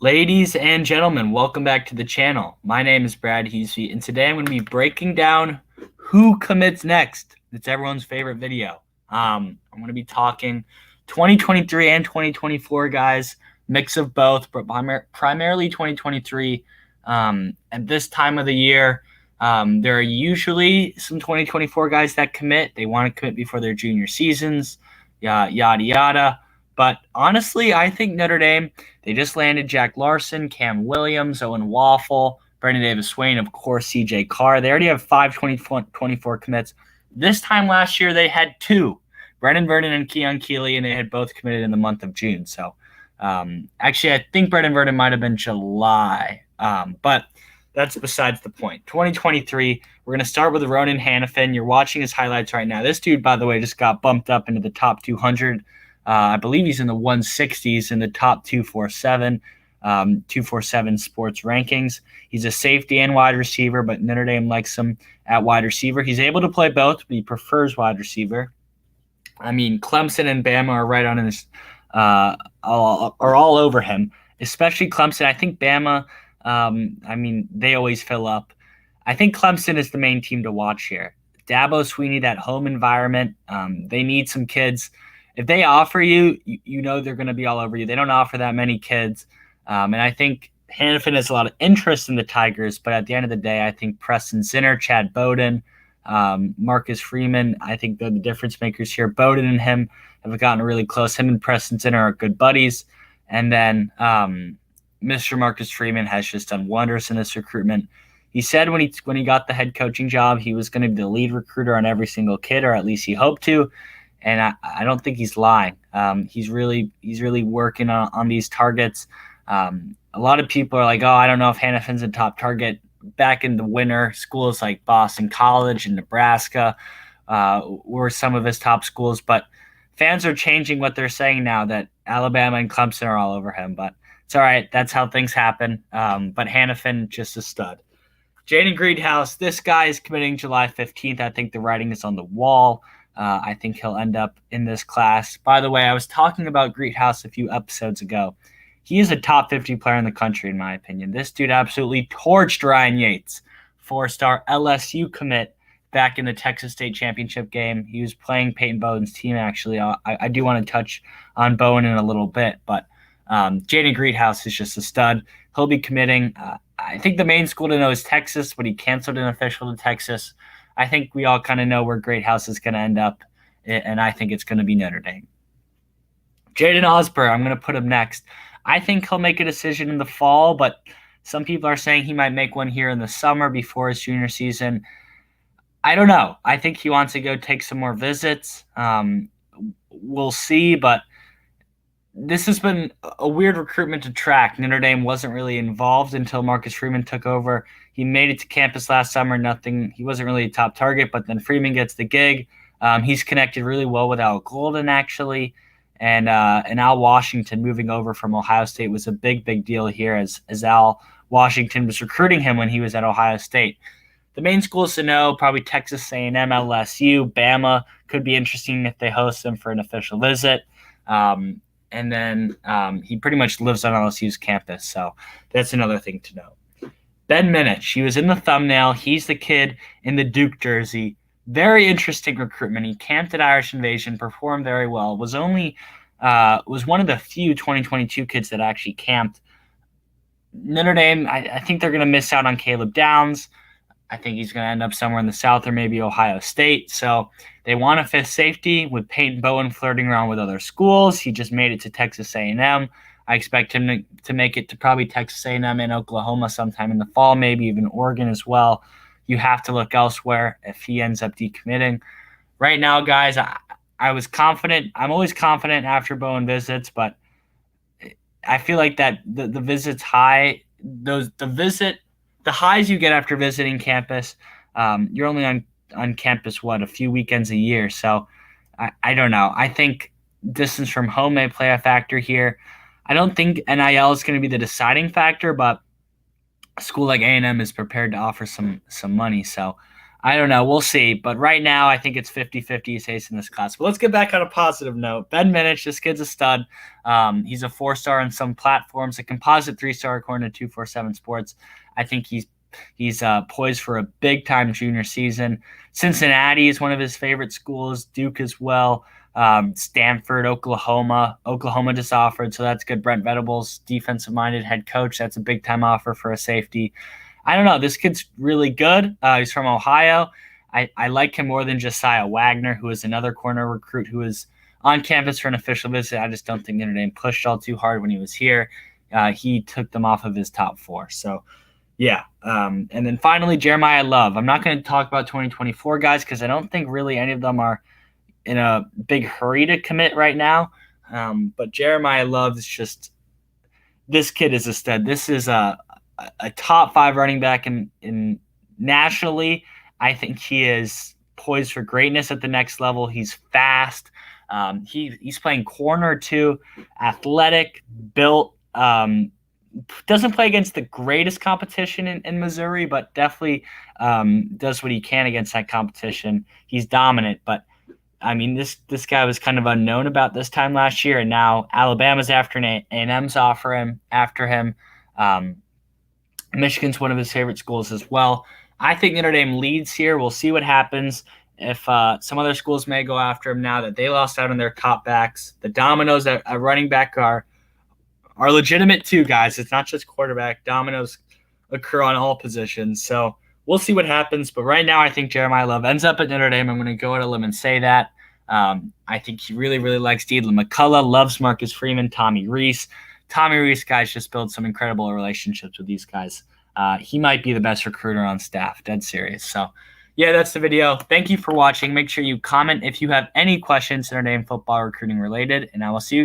Ladies and gentlemen, welcome back to the channel. My name is Brad Husey, and today I'm going to be breaking down who commits next. It's everyone's favorite video. I'm going to be talking 2023 and 2024 guys, mix of both, but primarily 2023. At this time of the year, there are usually some 2024 guys that commit. They want to commit before their junior seasons, yada yada. But honestly, I think Notre Dame. They just landed Jack Larson, Cam Williams, Owen Waffle, Brendan Davis-Swain, of course, CJ Carr. They already have 5 24 commits. This time last year, they had two, Brendan Vernon and Keon Keeley, and they had both committed in the month of June. So actually, I think Brendan Vernon might have been July, but that's besides the point. 2023, we're going to start with Ronan Hannafin. You're watching his highlights right now. This dude, by the way, just got bumped up into the top 200. I believe he's in the 160s in the top 247 sports rankings. He's a safety and wide receiver, but Notre Dame likes him at wide receiver. He's able to play both, but he prefers wide receiver. I mean, Clemson and Bama are right on his, are all over him, especially Clemson. I think Bama, they always fill up. I think Clemson is the main team to watch here. Dabo Swinney, that home environment, they need some kids. If they offer you, you know they're going to be all over you. They don't offer that many kids. And I think Hannafin has a lot of interest in the Tigers, but at the end of the day, I think Preston Zinner, Chad Bowden, Marcus Freeman, I think they're the difference makers here. Bowden and him have gotten really close. Him and Preston Zinner are good buddies. And then Mr. Marcus Freeman has just done wonders in this recruitment. He said when he got the head coaching job, he was going to be the lead recruiter on every single kid, or at least he hoped to. And I don't think he's lying. He's really working on these targets. A lot of people are like, oh, I don't know if Hannafin's a top target. Back in the winter, schools like Boston College and Nebraska were some of his top schools. But fans are changing what they're saying now, that Alabama and Clemson are all over him. But it's all right. That's how things happen. But Hannafin, just a stud. Jaden Greedhouse, this guy is committing July 15th. I think the writing is on the wall. I think he'll end up in this class. By the way, I was talking about Greathouse a few episodes ago. He is a top 50 player in the country, in my opinion. This dude absolutely torched Ryan Yates, 4-star LSU commit back in the Texas State Championship game. He was playing Peyton Bowen's team, actually. I do want to touch on Bowen in a little bit, but Jaden Greathouse is just a stud. He'll be committing. I think the main school to know is Texas, but he canceled an official to Texas. I think we all kind of know where Greathouse is going to end up, and I think it's going to be Notre Dame. Jaden Osborne, I'm going to put him next. I think he'll make a decision in the fall, but some people are saying he might make one here in the summer before his junior season. I don't know. I think he wants to go take some more visits. We'll see, but this has been a weird recruitment to track. Notre Dame wasn't really involved until Marcus Freeman took over. He made it to campus last summer. He wasn't really a top target, but then Freeman gets the gig. He's connected really well with Al Golden, actually. And Al Washington moving over from Ohio State was a big deal here, as Al Washington was recruiting him when he was at Ohio State. The main schools to know, probably Texas A&M, LSU, Bama could be interesting if they host them for an official visit. And then he pretty much lives on LSU's campus, so that's another thing to know. Ben Minich, he was in the thumbnail. He's the kid in the Duke jersey. Very interesting recruitment. He camped at Irish Invasion, performed very well. Was one of the few 2022 kids that actually camped. Notre Dame, I think they're going to miss out on Caleb Downs. I think he's going to end up somewhere in the South or maybe Ohio State. So they want a fifth safety with Peyton Bowen flirting around with other schools. He just made it to Texas A&M. I expect him to make it to probably Texas A&M and Oklahoma sometime in the fall, maybe even Oregon as well. You have to look elsewhere if he ends up decommitting. Right now, guys, I was confident. I'm always confident after Bowen visits, but I feel like that the visits high, the highs you get after visiting campus, you're only on campus, a few weekends a year. So I don't know. I think distance from home may play a factor here. I don't think NIL is going to be the deciding factor, but a school like A&M is prepared to offer some money. So I don't know. We'll see. But right now, I think it's 50-50 he's facing this class. But let's get back on a positive note. Ben Minich, this kid's a stud. He's a 4-star on some platforms, a composite 3-star according to 247 Sports. I think he's poised for a big-time junior season. Cincinnati is one of his favorite schools. Duke as well. Stanford, Oklahoma. Oklahoma just offered, so that's good. Brent Venables, defensive-minded head coach. That's a big-time offer for a safety. I don't know. This kid's really good. He's from Ohio. I like him more than Josiah Wagner, who is another corner recruit who was on campus for an official visit. I just don't think Notre Dame pushed all too hard when he was here. He took them off of his top 4. So, yeah. And then finally, Jeremiah Love. I'm not going to talk about 2024 guys because I don't think really any of them are in a big hurry to commit right now. But Jeremiah Love is just – this kid is a stud. This is a top 5 running back in nationally. I think he is poised for greatness at the next level. He's fast. He's playing corner too, athletic, built. Doesn't play against the greatest competition in Missouri, but definitely does what he can against that competition. He's dominant, but I mean, this guy was kind of unknown about this time last year, and now Alabama's after him, A&M's after him. Michigan's one of his favorite schools as well. I think Notre Dame leads here. We'll see what happens. If some other schools may go after him now that they lost out on their top backs. The dominoes at running back are legitimate too, guys. It's not just quarterback. Dominoes occur on all positions. So we'll see what happens. But right now, I think Jeremiah Love ends up at Notre Dame. I'm going to go out on a limb and say that. I think he really, really likes Deedlin McCullough, loves Marcus Freeman, Tommy Reese. Tommy Reese, guys, just built some incredible relationships with these guys. He might be the best recruiter on staff. Dead serious. So, yeah, that's the video. Thank you for watching. Make sure you comment if you have any questions Notre Dame football recruiting related, and I will see you